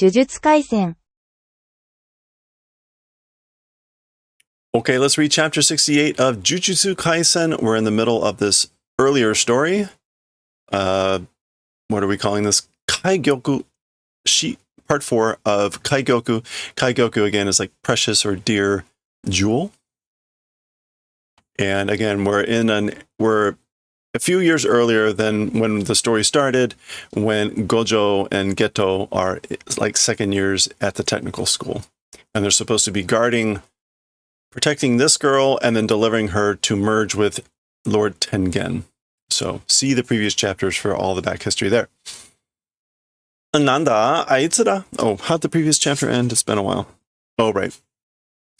呪術廻戦 Okay, let's read chapter 68 of Jujutsu Kaisen. We're in the middle of this earlier story. What are we calling this? Kaigyoku sheet, part 4 of Kaigyoku. Kaigyoku, again, is like precious or dear jewel. And again, we're a few years earlier than when the story started, when Gojo and Geto are like second years at the technical school. And they're supposed to be protecting this girl and then delivering her to merge with Lord Tengen. So see the previous chapters for all the back history there. Nanda aitsura. Oh, how'd the previous chapter end? It's been a while. Oh, right.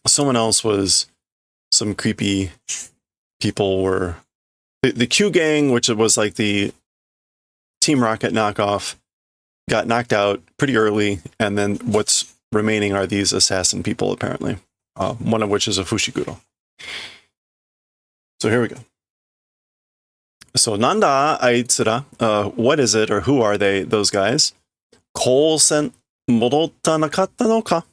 Someone else was some creepy people were the Q gang, which was like the Team Rocket knockoff, got knocked out pretty early, and then what's remaining are these assassin people, apparently. One of which is a Fushiguro. So here we go. So Nanda aitsura, what is it or who are they, those guys? Kousen modotta nakatta no ka?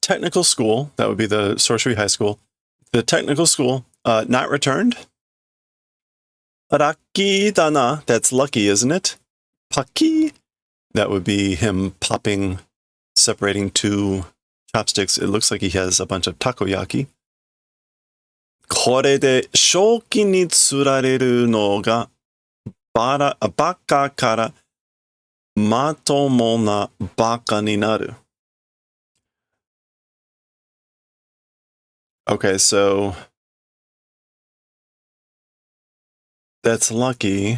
Technical school, that would be the sorcery high school. The technical school, not returned. Raki dana, that's lucky, isn't it? Paki, that would be him popping, separating two chopsticks. It looks like he has a bunch of takoyaki. これで正気に釣られるのがバカからまともなバカになる. Okay, so that's lucky.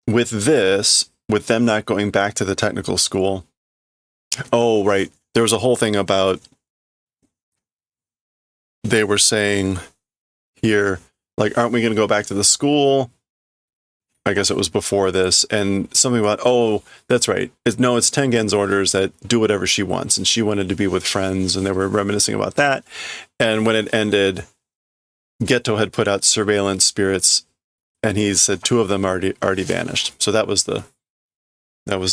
With them not going back to the technical school. Oh, right. There was a whole thing about they were saying here, like, aren't we going to go back to the school? I guess it was before this. And something about, oh, that's right. It's Tengen's orders that do whatever she wants. And she wanted to be with friends, and they were reminiscing about that. And when it ended, Geto had put out surveillance spirits, and he said 2 of them already vanished. So that was the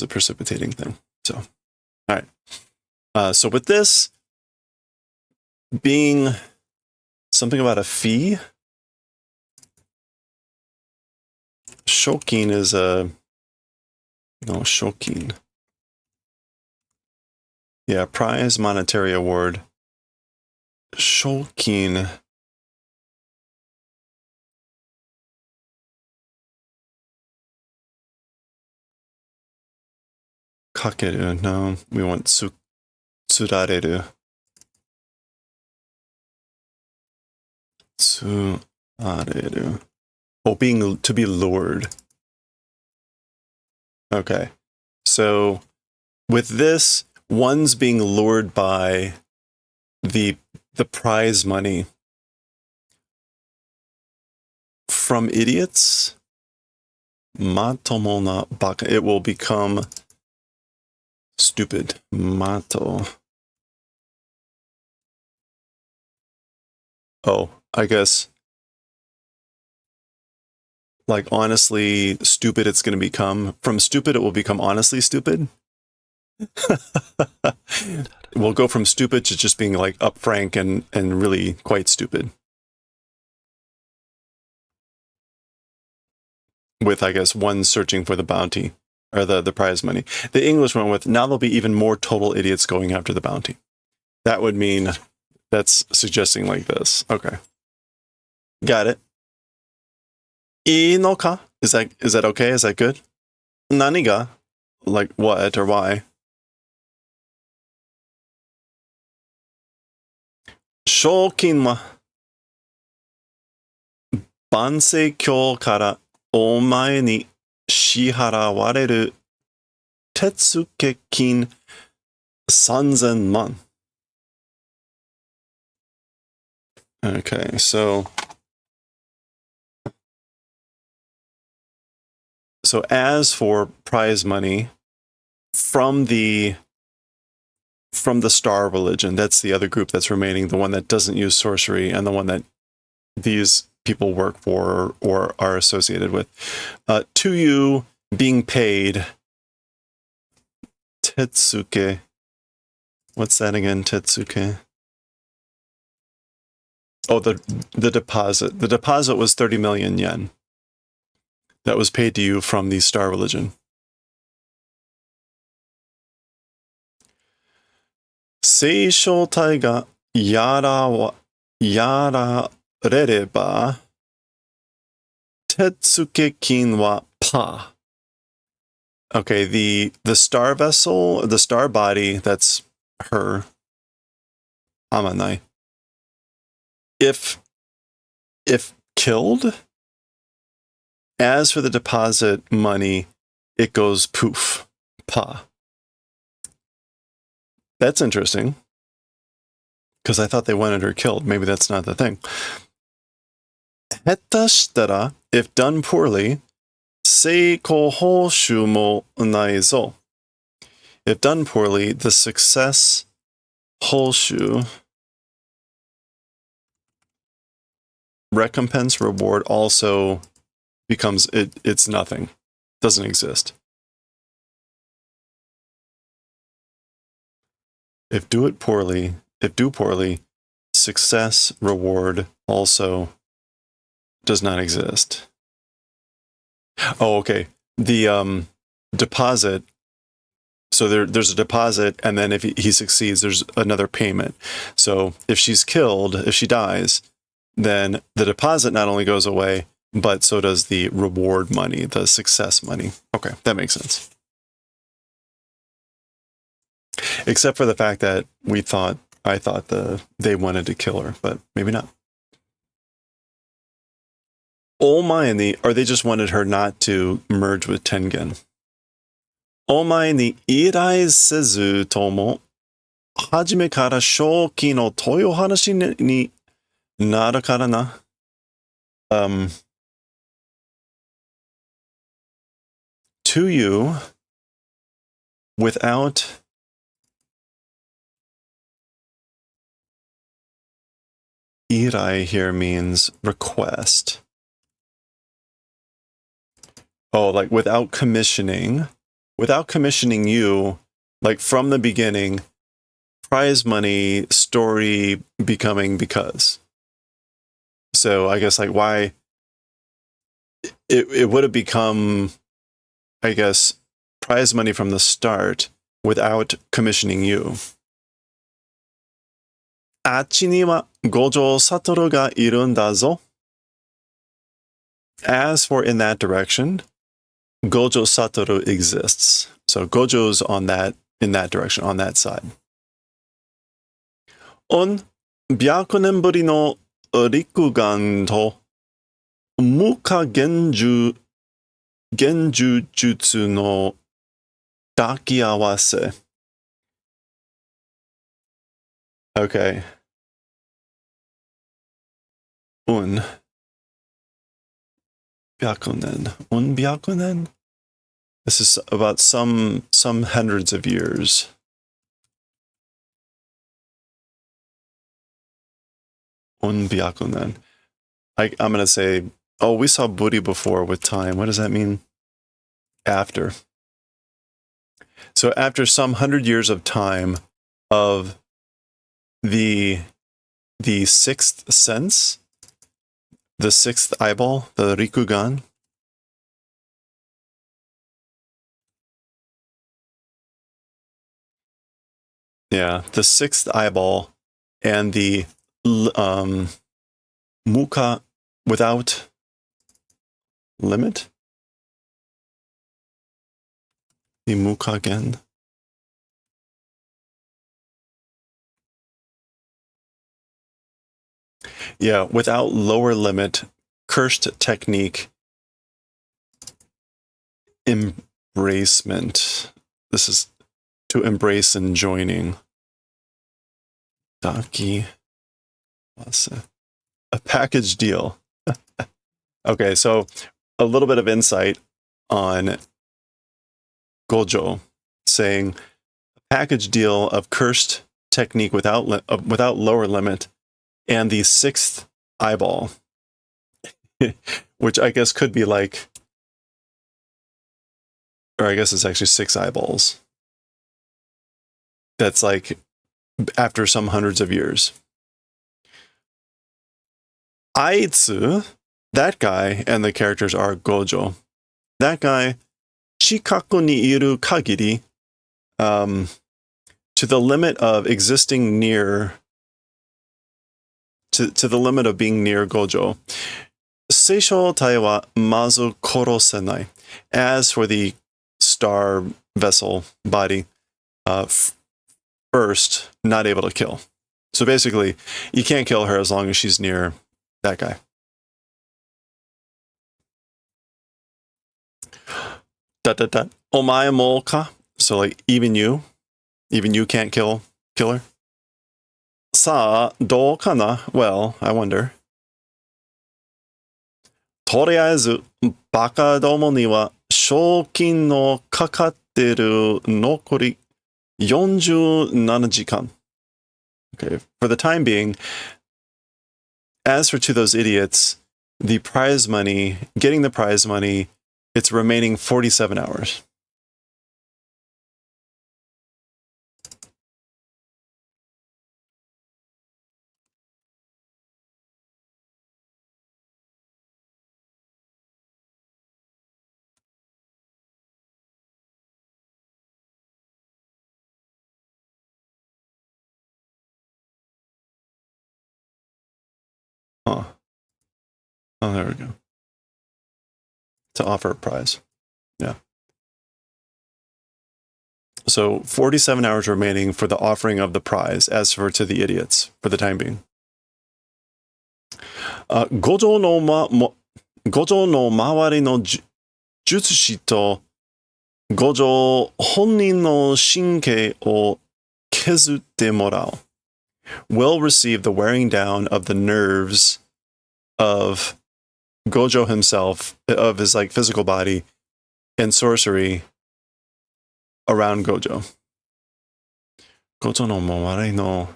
precipitating thing. So, all right. So with this being something about a fee, Shokin is Shokin. Yeah, prize monetary award. Shokin. Kakeru. No, we want tsurareru. Tsurareru. Oh, to be lured. Okay. So with this, one's being lured by the prize money from idiots. Matomo na baka. It will become stupid. Mato. Oh, I guess. Like, honestly stupid it's going to become. From stupid, it will become honestly stupid. We'll go from stupid to just being like up frank and really quite stupid. With, I guess, one searching for the bounty or the prize money. The English went with, now there'll be even more total idiots going after the bounty. That would mean that's suggesting like this. Okay. Got it. Inoka? Is that okay? Is that good? Naniga? Like what or why? Shokin wa Bansei Kyou kara omae ni shiharawareru tetsuke kin 3,000 man. Okay, so as for prize money from the Star Religion, that's the other group that's remaining, the one that doesn't use sorcery and the one that these people work for or are associated with. To you, being paid. Tetsuke. What's that again? Tetsuke. Oh, the deposit. The deposit was 30 million yen. That was paid to you from the Star Religion. Seishotai ga yararereba tetsuke kin wa pa. Okay, the star vessel, the star body, that's her. Amanai. If killed, as for the deposit money, it goes poof. Pa. That's interesting. Because I thought they wanted her killed. Maybe that's not the thing. Heta shitara, if done poorly, seiko hoshu mo nai zo. If done poorly, the success hoshu, recompense, reward, also becomes, it's nothing. Doesn't exist. If do poorly, success, reward also does not exist. Oh, okay. The deposit, so there's a deposit, and then if he succeeds, there's another payment. So if she's killed, if she dies, then the deposit not only goes away, but so does the reward money, the success money. Okay, that makes sense. Except for the fact that I thought they wanted to kill her, but maybe not. Omae or they just wanted her not to merge with Tengen. Omae ni irai sezu tomo, hajime kara shouki no toyo hanashi ni naru kara na. To you, without irai here means request. Oh, like without commissioning you, like from the beginning, prize money, story becoming because. So I guess like why it would have become, I guess, prize money from the start without commissioning you. Achi ni wa Gojo Satoru ga iru nda zo. As for in that direction, Gojo Satoru exists. So Gojo's in that direction, on that side. On byakunen buri no rikugan to muka genjujutsu no dakiawase. Okay. Un byakunen. This is about some hundreds of years. Un byakunen. I'm going to say, oh, we saw Buri before with time. What does that mean? After. So after some 100 years of time of the sixth sense, the sixth eyeball, the Rikugan. Yeah, the sixth eyeball and the muka without limit. The mukagen. Yeah, without lower limit, cursed technique, embracement. This is to embrace and joining. Daki. A package deal. Okay, so a little bit of insight on Gojo saying a package deal of cursed technique without lower limit and the sixth eyeball. which I guess could be like, or I guess it's actually 6 eyeballs. That's like after some hundreds of years. Aitsu, that guy, and the characters are Gojo. That guy, Chikaku ni iru kagiri, to the limit of existing near, to the limit of being near Gojo. Seisho tai wa mazu korosenai. As for the star vessel body, first, not able to kill. So basically, you can't kill her as long as she's near that guy. Omae mo ka? So like, even you can't kill her? Sa, do kana? Well, I wonder. Toriaezu, baka domo ni wa shoukin no kakatteru nokori 47 jikan. Okay, for the time being, as for to those idiots, the prize money, getting the prize money, it's remaining 47 hours. Huh. Oh, there we go. To offer a prize. Yeah. So 47 hours remaining for the offering of the prize, as for to the idiots, for the time being. Gojo no mawari no jutsushi to Gojo honnin no shinkei o kezutte morao will receive the wearing down of the nerves of Gojo himself, of his like physical body and sorcery around Gojo. Gojo no mawari no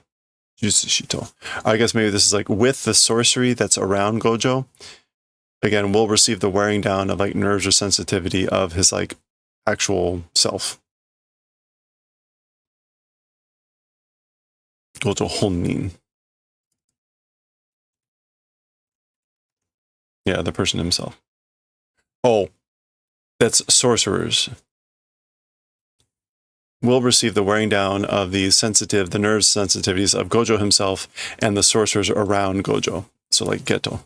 jutsushi to. I guess maybe this is like with the sorcery that's around Gojo. Again, we'll receive the wearing down of like nerves or sensitivity of his like actual self. Gojo honnin. Yeah, the person himself. Oh, that's sorcerers. Will receive the wearing down of the nerve sensitivities of Gojo himself and the sorcerers around Gojo. So like Geto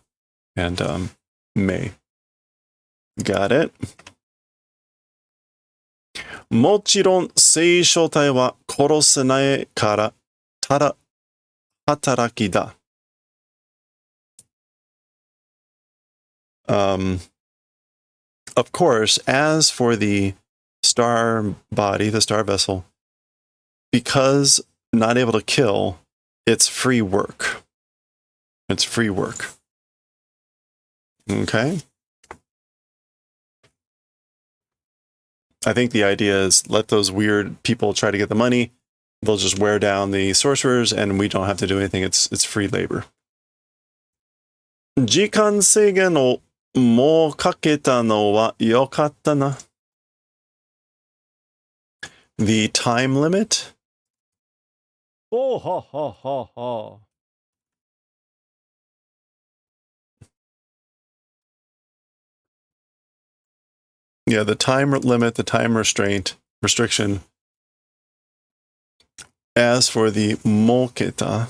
and Mei. Got it? Mochiron seisho tai wa korosenai kara tada hataraki da. Of course, as for the star body, the star vessel, because not able to kill, it's free work. It's free work. Okay? I think the idea is let those weird people try to get the money. They'll just wear down the sorcerers and we don't have to do anything. It's free labor. Jikan seigen o mo kaketa no wa yokatta na. The time limit? Oh, ha, ha, ha, ha. Yeah, the time limit, the time restriction. As for the moketa,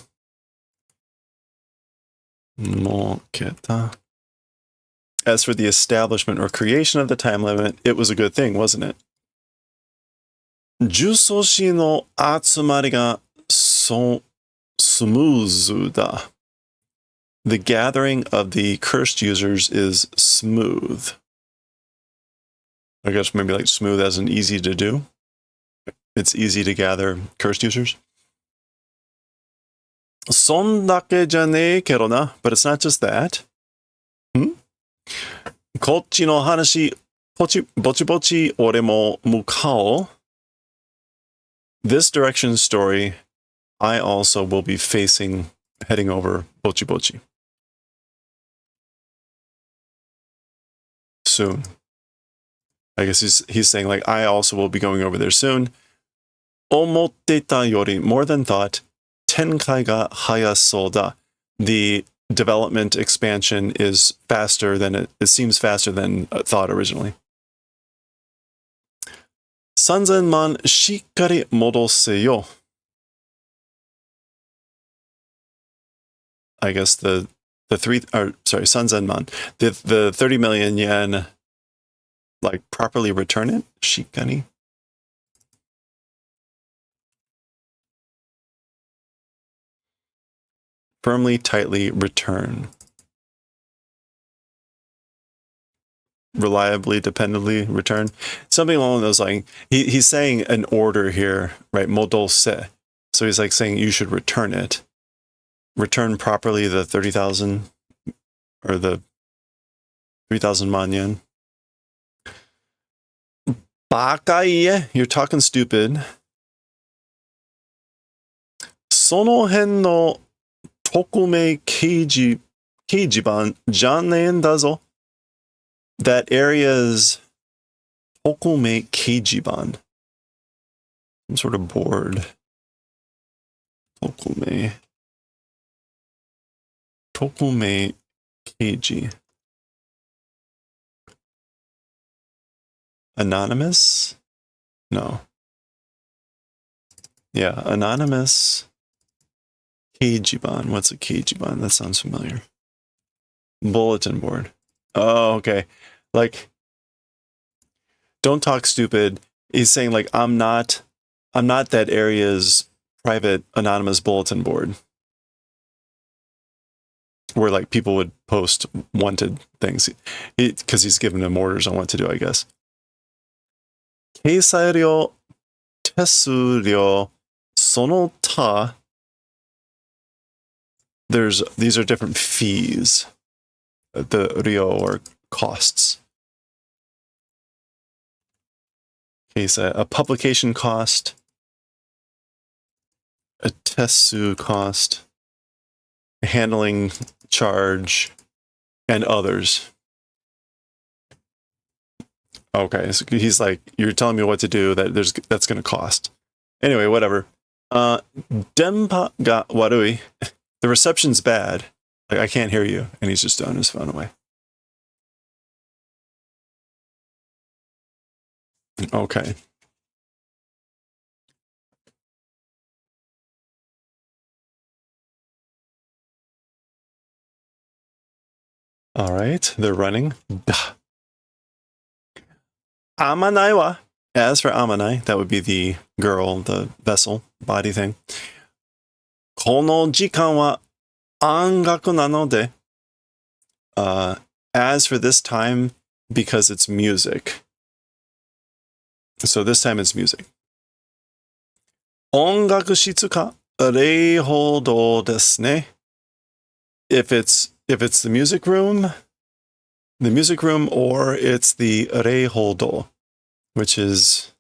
as for the establishment or creation of the time limit, it was a good thing, wasn't it? Jusoshi no atsumari ga smooth da. The gathering of the cursed users is smooth. I guess maybe like smooth as in easy to do. It's easy to gather cursed users. Sondake jane kero na, but it's not just that. Kochi no hanashi bochi bochi ore mo mukao. This direction story, I also will be heading over bochi bochi. soon. I guess he's saying like, I also will be going over there soon. Omotteta yori, more than thought. Tenkai ga hayasou da. The development expansion is faster than it seems faster than thought originally. 3000万しっかり戻せよ. I guess the 3000 man, the 30 million yen, like properly return it. Shikari. Firmly, tightly return. Reliably, dependably return. Something along those lines. He's saying an order here, right? Modose. So he's like saying you should return it. Return properly the 30,000 or the 3,000 man yen. Bakai, you're talking stupid. Sono hen no tokume keijiban janen dazo. That area's tokume keijiban. Some sort of board. Tokume keiji. Anonymous? No. Yeah, anonymous keijiban. What's a keijiban? That sounds familiar. Bulletin board. Oh, okay. Like, don't talk stupid. He's saying like, I'm not that area's private anonymous bulletin board where like people would post wanted things because he's giving them orders on what to do, I guess. Keisai tesuryo sono ta. These are different fees. The ryo or costs. Keisai, a publication cost, a tesu cost, a handling charge, and others. Okay, so he's like, you're telling me what to do, that's going to cost. Anyway, whatever. Denpa ga warui. The reception's bad. Like, I can't hear you. And he's just throwing his phone away. Okay. All right, they're running. Amanai wa. As for Amanai, that would be the girl, the vessel, body thing. Kono jikan wa angaku nanode. As for this time, because it's music. So this time it's music. Ongaku shitsu ka reihodo desu ne. If it's the music room, or it's the reihodo, which is,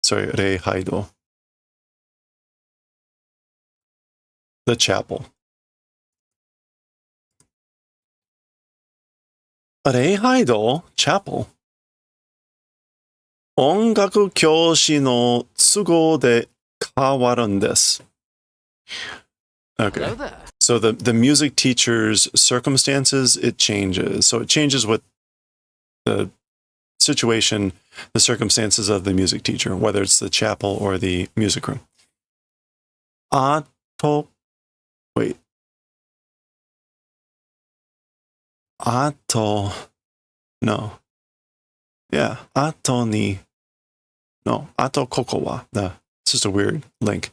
reihaido, the chapel. Reihaido, chapel. Ongaku kyoshi no tsugo de kawaru desu. Okay. Hello there. So the music teacher's circumstances, it changes. So it changes with the situation, the circumstances of the music teacher, whether it's the chapel or the music room. Ato, no. Yeah, ato ni, no, ato koko wa. No, it's just a weird link.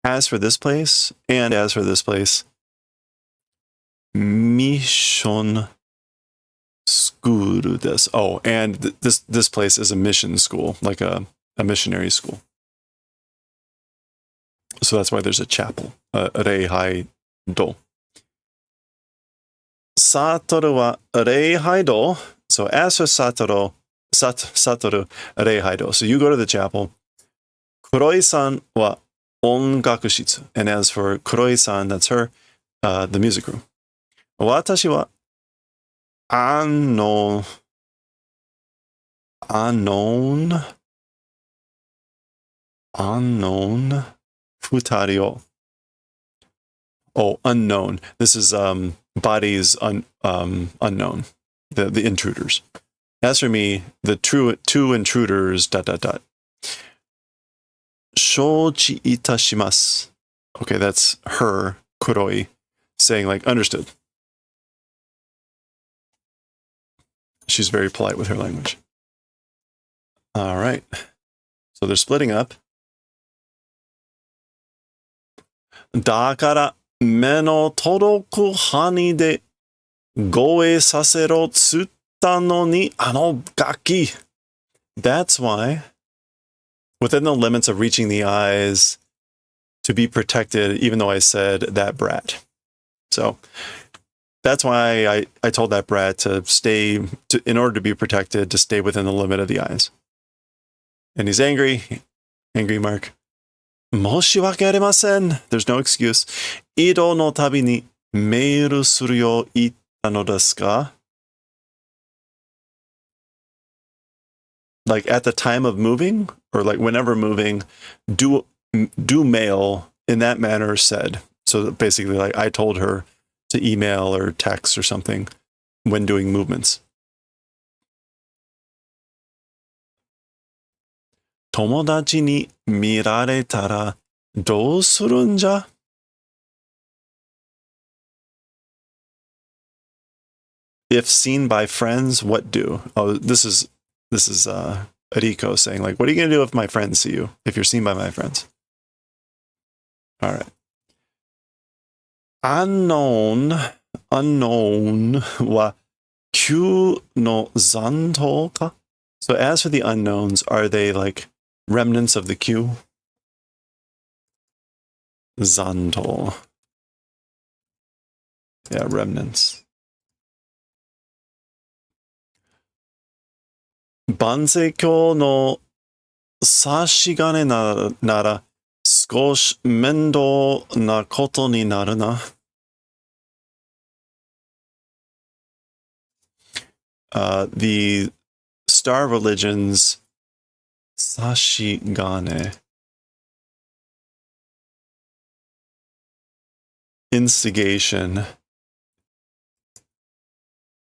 As for this place, and as for this place, mission school desu. Oh, and this place is a mission school, like a missionary school. So that's why there's a chapel, reihai do. Satoru wa reihai do. So as for Satoru reihai do. So you go to the chapel. Kuroi-san wa ongaku shitsu. And as for Kuroi-san, that's her, the music room. Watashi wa unknown futari o. Oh, unknown. This is bodies unknown. The intruders. As for me, the two intruders. ... Shouchi itashimasu. Okay, that's her, Kuroi, saying like, understood. She's very polite with her language. All right. So they're splitting up. Dakara me no toroku hani de goe sasero tsutta no ni ano gaki. That's why, within the limits of reaching the eyes, to be protected, even though I said that brat. So that's why I told that brat to stay, in order to be protected, to stay within the limit of the eyes. And he's angry. Angry mark. Moshiwake arimasen. There's no excuse. Ido no tabi ni meiru suru yo itta no desu ka? Like at the time of moving, or like whenever moving, do mail in that manner said. So basically, like I told her to email or text or something when doing movements. Tomodachi ni miraretara dou surun ja? If seen by friends, what do? Oh, this is Riko saying like, what are you gonna do if my friends see you? If you're seen by my friends. All right. Unknown wa kyu no zanto ka? So as for the unknowns, are they like remnants of the queue? Zanto. Yeah, remnants. Banseikyo no sashigane nara skoshi mendo na koto ni naru na. The star religions sashigane, instigation.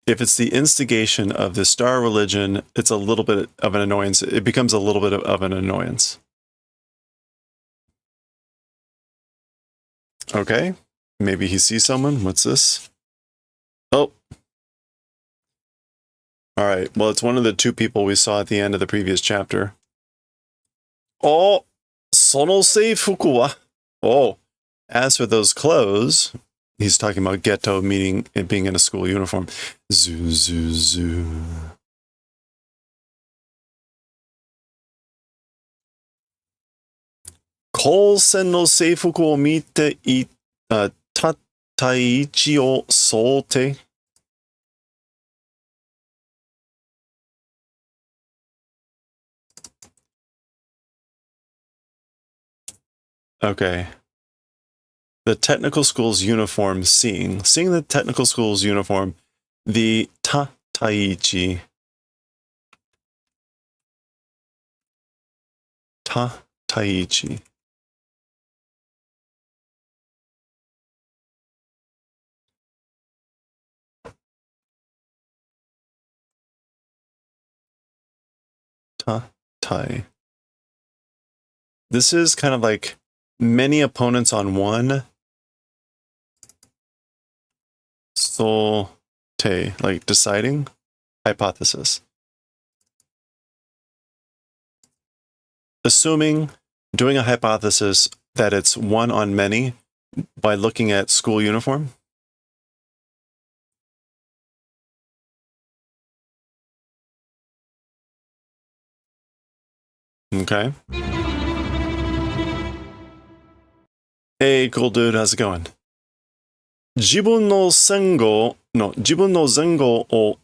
If it's the instigation of the star religion, it's a little bit of an annoyance. It becomes a little bit of an annoyance. Okay, maybe he sees someone. What's this? Oh. All right, well, it's one of the two people we saw at the end of the previous chapter. Oh, sono seifuku wa. Oh, as for those clothes, he's talking about Geto, meaning it being in a school uniform. Zu. Kosen no seifuku o mite tataichi o sote. Okay. The technical school's uniform, seeing the technical school's uniform, the tataichi. Tataichi. Tai. This is kind of like many opponents on one. So, like deciding, hypothesis. Assuming, doing a hypothesis that it's one on many by looking at school uniform. Okay. Hey, cool dude, how's it going? 自分の前後を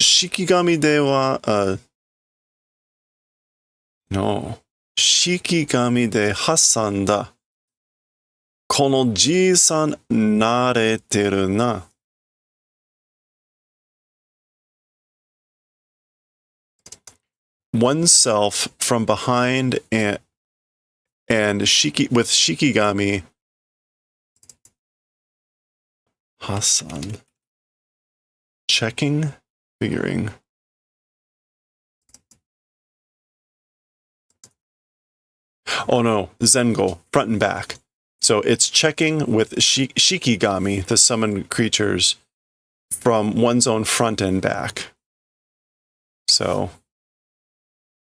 式紙では、式紙で挟んだ。このじいさん慣れてるな。oneself from behind and with shikigami. Hassan. Checking, figuring. Oh no, Zengo, front and back. So it's checking with shikigami, the summoned creatures, from one's own front and back. So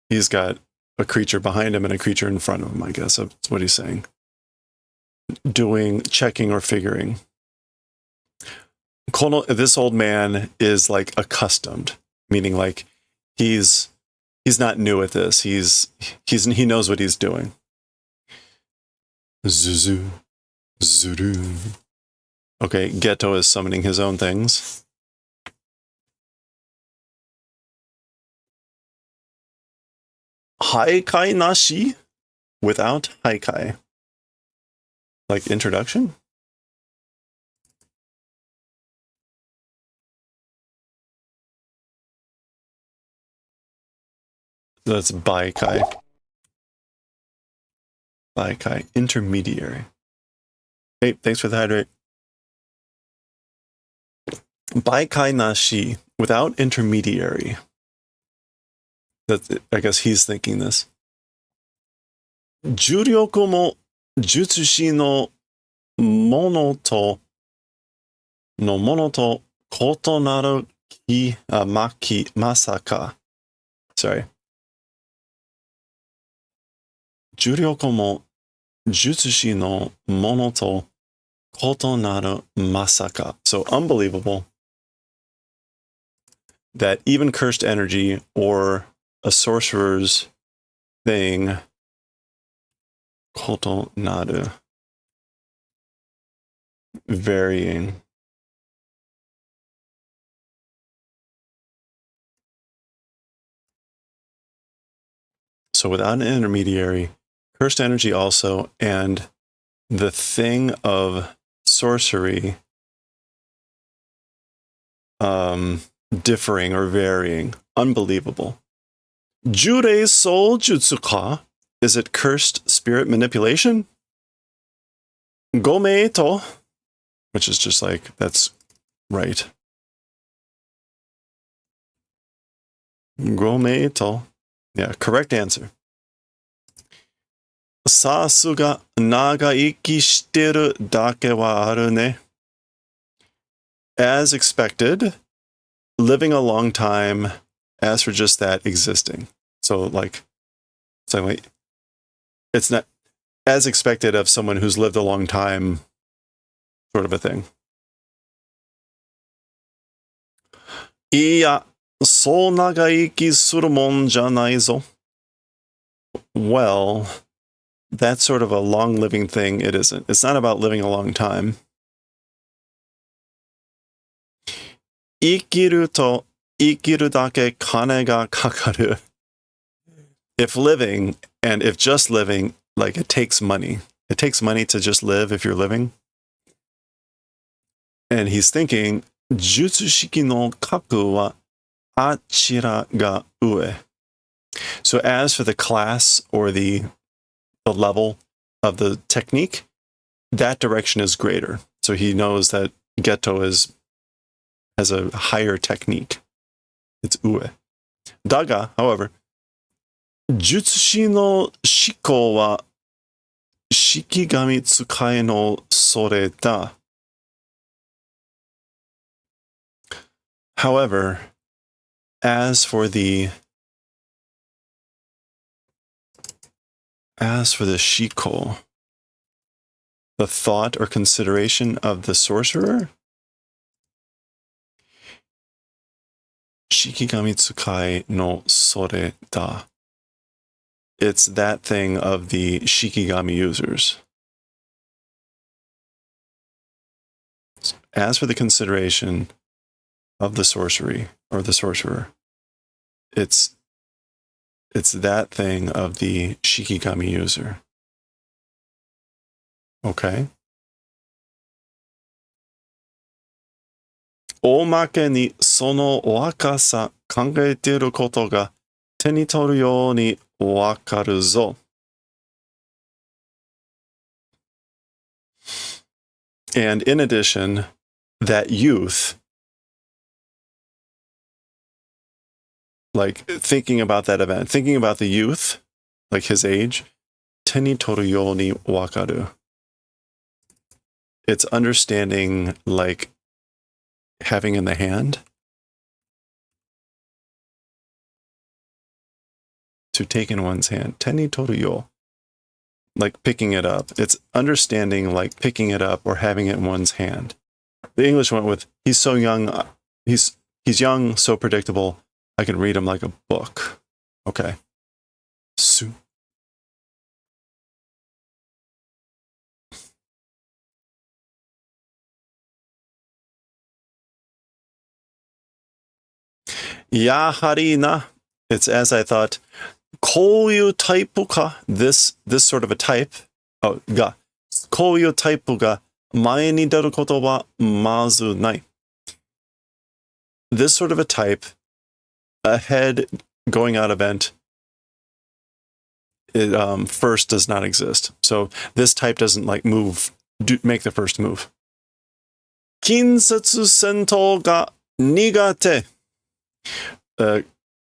he's got a creature behind him and a creature in front of him, I guess. That's what he's saying. Doing checking or figuring. This old man is like accustomed, meaning like he's not new at this. He knows what he's doing. Zuzu, zuru. Okay, Geto is summoning his own things. Haikai nashi, without haikai. Like introduction? That's baikai. Baikai, intermediary. Hey, thanks for the hydrate. Baikai nashi, without intermediary. I guess he's thinking this. Juryoku mo jutsushi no mono to kotonaru masaka. Sorry. Juryoku mo jutsushi no mono to kotonaru masaka. So unbelievable that even cursed energy or a sorcerer's thing, kotonaru, varying. So without an intermediary, cursed energy also, and the thing of sorcery differing or varying. Unbelievable. Jurei soul jutsuka. Is it cursed spirit manipulation? Gomeito, which is just like, that's right. Gomeito. Yeah, correct answer. Sasuga nagaiki shiteru dake wa aru ne. As expected, living a long time, as for just that, existing. So like, it's not as expected of someone who's lived a long time, sort of a thing. Iya, so nagaiki suru mon janai zo. Well, that's sort of a long-living thing. It isn't. It's not about living a long time. Ikiru to ikiru dake kane ga kakaru. If living, and if just living, like it takes money. It takes money to just live if you're living. And he's thinking, Jutsushiki no kaku wa achira ga ue. So as for the class or the level of the technique, that direction is greater. So he knows that Geto has a higher technique. It's ue. Daga, however, Jutsushi no shiko wa shikigami tsukai no sore da. However, as for the shiko, the thought or consideration of the sorcerer, shikigami tsukai no sore da. It's that thing of the shikigami users. As for the consideration of the sorcery or the sorcerer, it's that thing of the shikigami user. Okay. Omake ni sono o akasa kangaeteru koto ga 手に取るようにわかるぞ. And in addition, that youth, like thinking about that event, thinking about the youth, like his age, 手に取るようにわかる. It's understanding, like having in the hand. To take in one's hand. 手に取るよ. Like picking it up. It's understanding, like picking it up or having it in one's hand. The English went with, he's so young, he's young, so predictable, I can read him like a book. Okay. Su. Yahari na. It's as I thought. こういうタイプか. This sort of a type. が。こういうタイプが前に出ることはまずない. This sort of a type, ahead, going out event, it first does not exist. So this type doesn't like make the first move. 近接戦闘が苦手.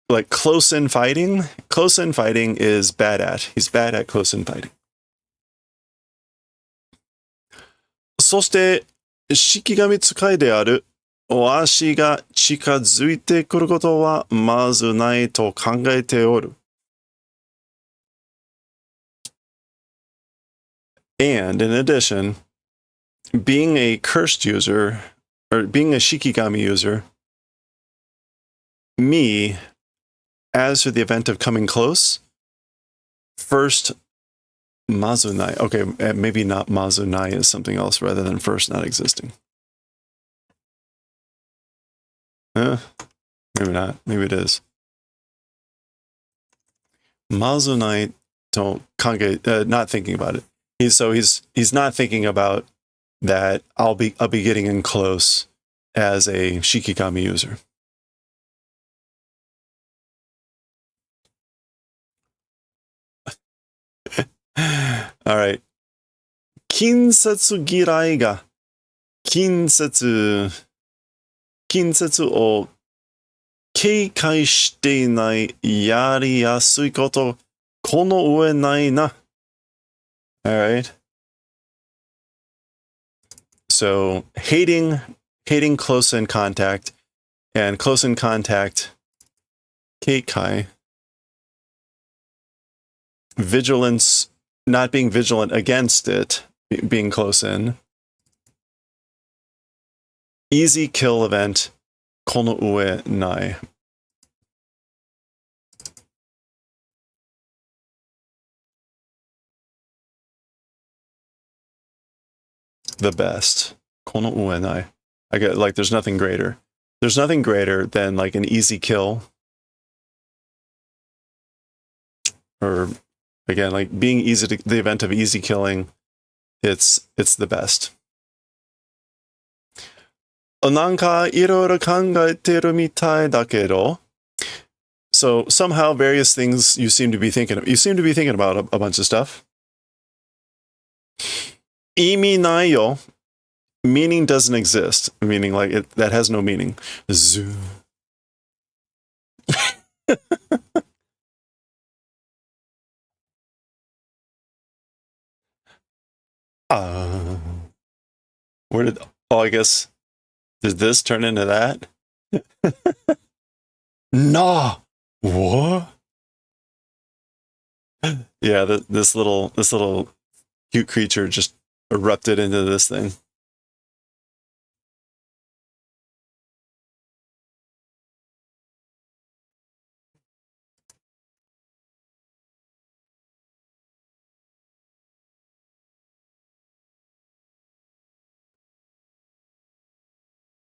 Like close-in fighting. Close-in fighting is bad at. He's bad at close-in fighting. そして、式神使いであるわしが近づいてくることはまずないと考えておる. And in addition, being a cursed user, or being a Shikigami user, me, as for the event of coming close, first, mazunai. Okay, maybe not mazunai is something else rather than first not existing. Maybe not. Maybe it is. Mazunai don't not thinking about it. He's not thinking about that I'll be getting in close as a Shikigami user. All right. 近接嫌いが近接を警戒していないやりやすいことこの上ないな. All right. So hating close in contact and close in contact keikai. Vigilance, not being vigilant against it, being close in. Easy kill event, kono ue nai. The best. Kono ue nai. I get like there's nothing greater. There's nothing greater than like an easy kill. Or again, like being easy to the event of easy killing, it's the best. なんかいろいろ考えてるみたいだけど. So somehow various things you seem to be thinking of. You seem to be thinking about a bunch of stuff. 意味ないよ. Meaning doesn't exist. Meaning like that has no meaning. Zoo. Where did... Oh, I guess... Did this turn into that? Nah! What? Yeah, this little cute creature just erupted into this thing.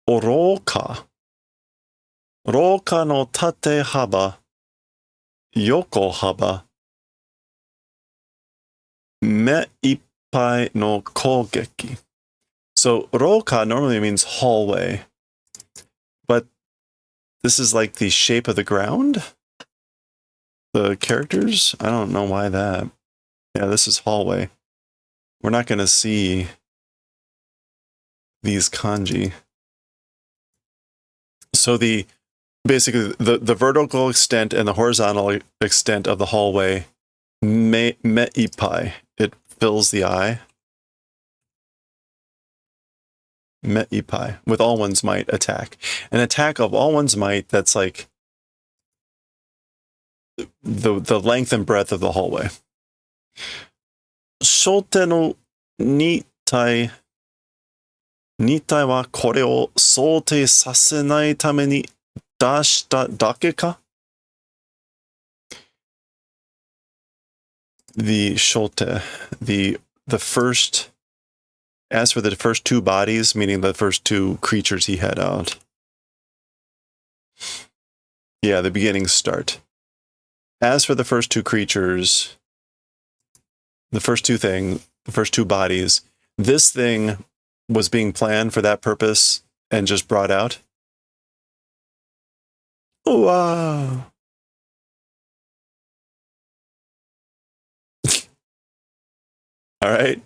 Oroka. Roka no tate haba. Yoko haba. Me ippai no kogeki. So roka normally means hallway. But this is like the shape of the ground? the characters? I don't know why that. Yeah, this is hallway. We're not going to see these kanji. So basically the vertical extent and the horizontal extent of the hallway, me-ipai, it fills the eye. Me-ipai, with all one's might, attack. An attack of all one's might that's like the length and breadth of the hallway. Shote no nitai wa kore o soutei sasenai tame ni dashita dake ka? The shote, the first, as for the first two bodies, meaning the first two creatures he had out. Yeah, the beginning start. As for the first two creatures, the first two bodies, this thing was being planned for that purpose and just brought out. Wow. All right.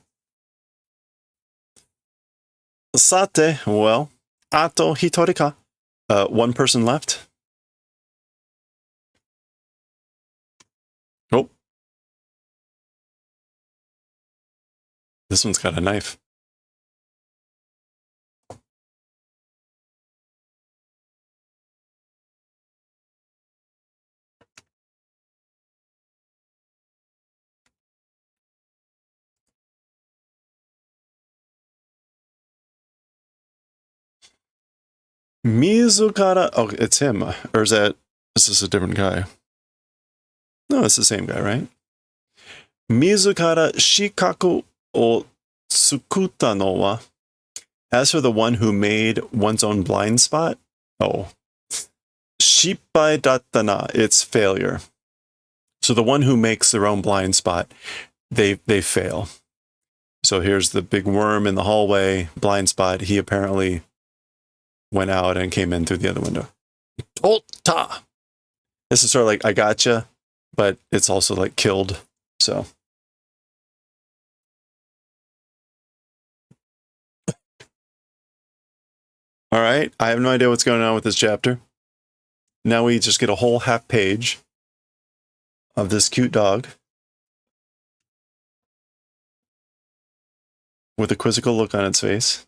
Sate, well, ato hitori ka. One person left. Oh. This one's got a knife. Mizukara. Oh, it's him. Or is this a different guy? No, it's the same guy, right? Mizukara shikaku o tsukuta no wa. As for the one who made one's own blind spot, oh. Shippai datta na, it's failure. So the one who makes their own blind spot, they fail. So here's the big worm in the hallway, blind spot. He apparently went out and came in through the other window. Totta! This is sort of like, I gotcha, but it's also like killed, so. All right, I have no idea what's going on with this chapter. Now we just get a whole half page of this cute dog with a quizzical look on its face.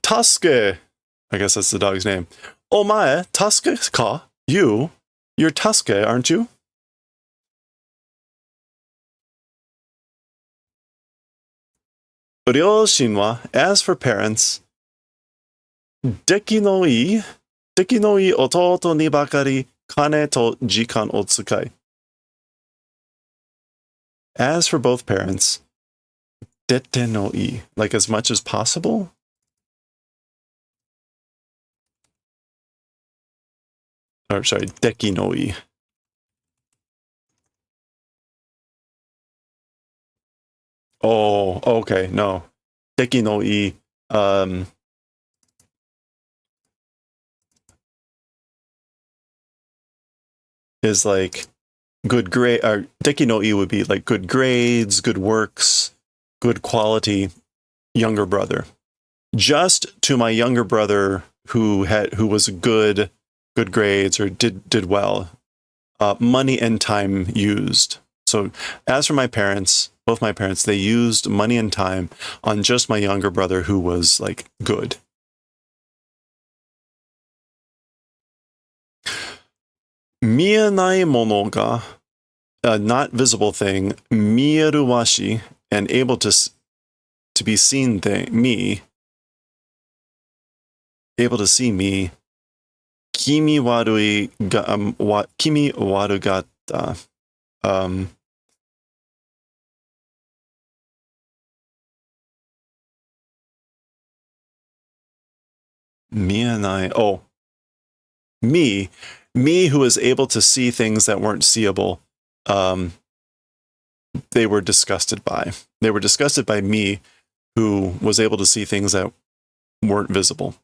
Tuske, I guess that's the dog's name. Omae, Tuske ka? You're Tuske, aren't you? Ryoshin wa, as for parents, deki no ii ototo ni bakari kane to jikan o tsukai. As for both parents, dete no ii, like as much as possible? Or sorry, deki no ii. Oh, okay, no. Deki no ii, is like good grade, or deki no ii would be like good grades, good works, good quality younger brother. Just to my younger brother who was good grades or did well, money and time used. So as for my parents, both my parents, they used money and time on just my younger brother who was like good. Mienai mono ga, a not visible thing, mieru washi, and able to be seen thing, me, able to see me, kimi warui ga, kimi warugata, me and I, oh, me who was able to see things that weren't seeable, they were disgusted by. They were disgusted by me who was able to see things that weren't visible.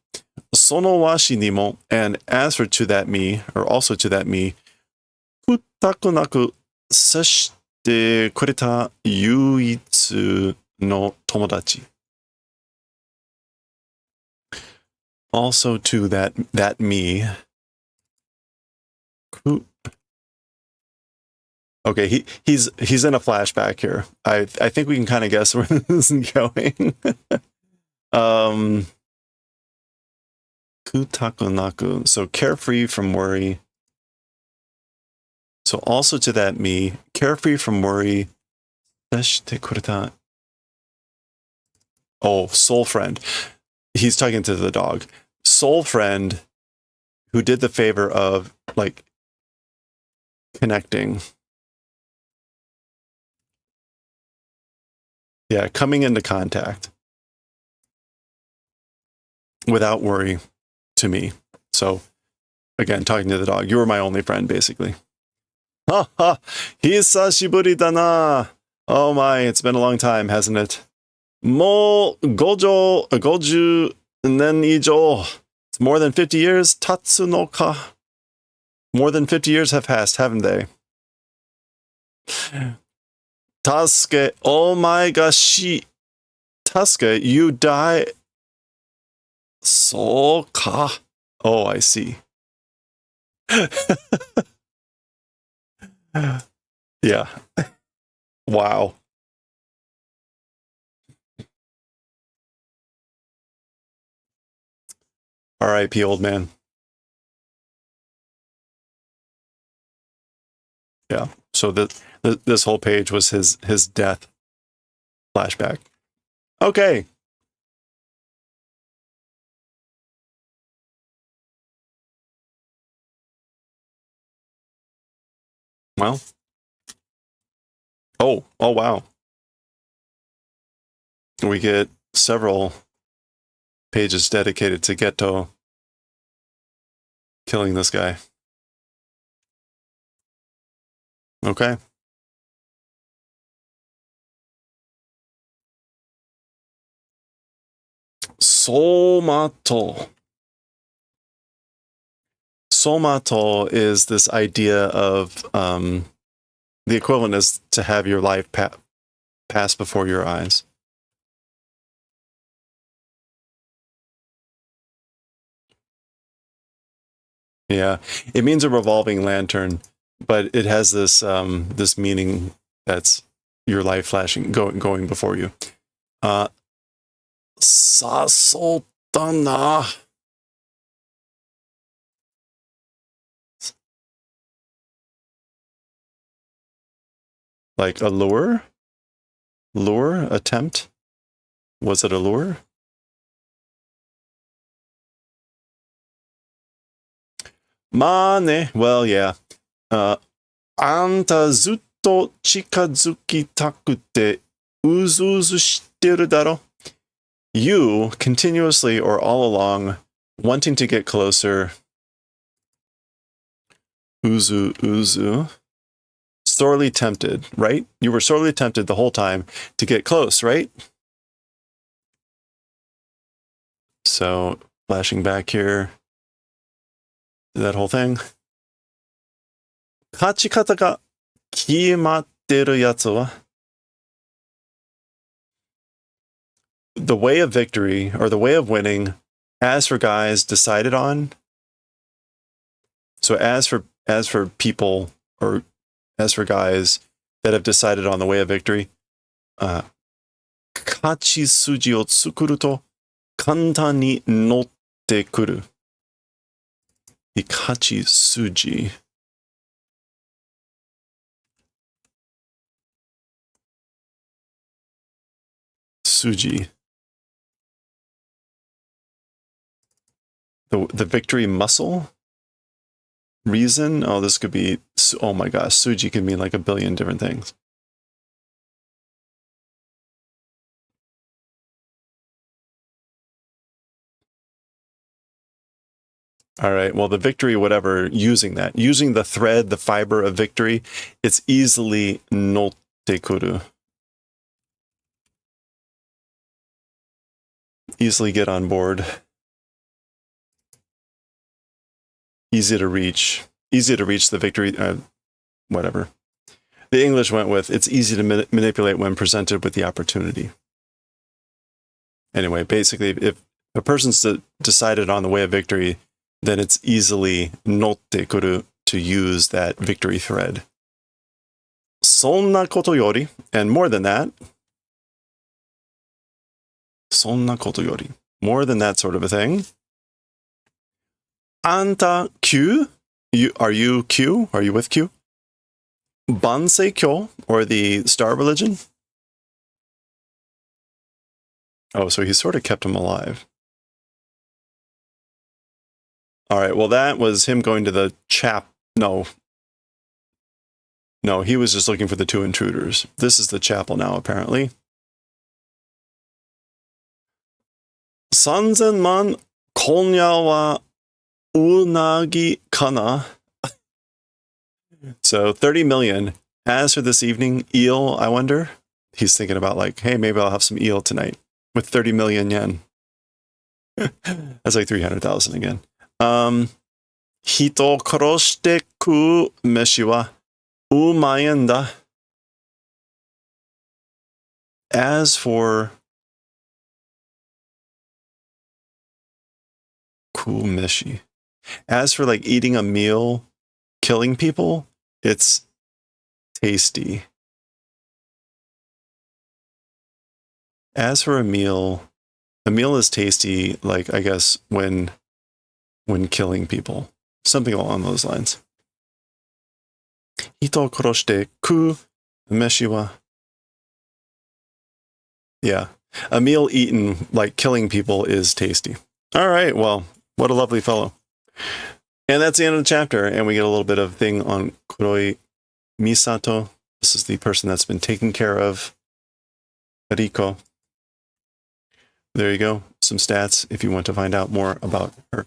Sono washi ni mo, and as for to that me, or also to that me, futakunaku sashite kureta yuitsu no tomodachi. Also to that me. Okay, he's in a flashback here. I think we can kind of guess where this is going. Kutakunaku. So carefree from worry. So also to that me, carefree from worry. Oh, soul friend. He's talking to the dog. Soul friend who did the favor of like connecting. Yeah, coming into contact without worry to me. So again, talking to the dog. You were my only friend, basically. Ha ha! Hisashiburi da na! Oh my, it's been a long time, hasn't it? Mo goju nen ijo. It's more than 50 years. Tatsu no ka. More than 50 years have passed, haven't they? Tasuke, oh my gosh. Tasuke, you die. So ka. Oh, I see. Yeah. Wow. R.I.P. old man. Yeah. So this whole page was his death flashback. Okay. Well. Oh wow. We get several pages dedicated to Geto killing this guy. Okay. Somato. Somato is this idea of the equivalent is to have your life pass before your eyes. Yeah, it means a revolving lantern, but it has this this meaning that's your life flashing, going before you. Sasotana. Like a lure? Lure? Attempt? Was it a lure? Mane. Well, yeah. Anta zutto chikazukitaku uzu shitteru daro. You, continuously or all along, wanting to get closer. Uzu. Sorely tempted, right? You were sorely tempted the whole time to get close, right? So, flashing back here to that whole thing. Kachikata ga kiimatteru yatsu wa? The way of victory, or the way of winning, as for guys decided on. So as for people, or as for guys that have decided on the way of victory, kachi suji o tsukuru to kantan ni notte kuru. The kachi suji. Suji. The victory muscle? Reason? Oh, this could be, oh my gosh, Suji can mean like a billion different things. All right, well, the victory, whatever, using the thread, the fiber of victory, it's easily notte kuru. easily get on board. Easy to reach the victory, whatever. The English went with, it's easy to manipulate when presented with the opportunity. Anyway, basically, if a person's decided on the way of victory, then it's easily notte kuru to use that victory thread. Sonna koto yori, and more than that, sonna koto yori, more than that sort of a thing. Anta Q, are you Q? Are you with Q? Bansei Kyo, or the Star Religion? Oh, so he sort of kept him alive. All right, well, that was him going to the No, he was just looking for the two intruders. This is the chapel now, apparently. 3000만 konyawa unagi kana. So 30 million. As for this evening, eel, I wonder? He's thinking about like, hey, maybe I'll have some eel tonight with 30 million yen. That's like 300,000 again. Hito koroshite ku meshi wa umaien da. As for kumeshi, as for like eating a meal, killing people, it's tasty. As for a meal is tasty, like I guess when killing people, something along those lines. Hito koroshite ku meshi wa. Yeah, a meal eaten like killing people is tasty. All right, well, what a lovely fellow. And that's the end of the chapter, and we get a little bit of thing on Kuroi Misato. This is the person that's been taking care of Riko. There you go, some stats if you want to find out more about her.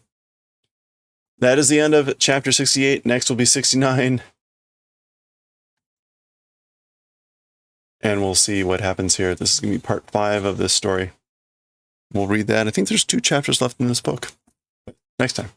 That is the end of chapter 68. Next will be 69. And we'll see what happens here. This is going to be part 5 of this story. We'll read that. I think there's 2 chapters left in this book. Next time.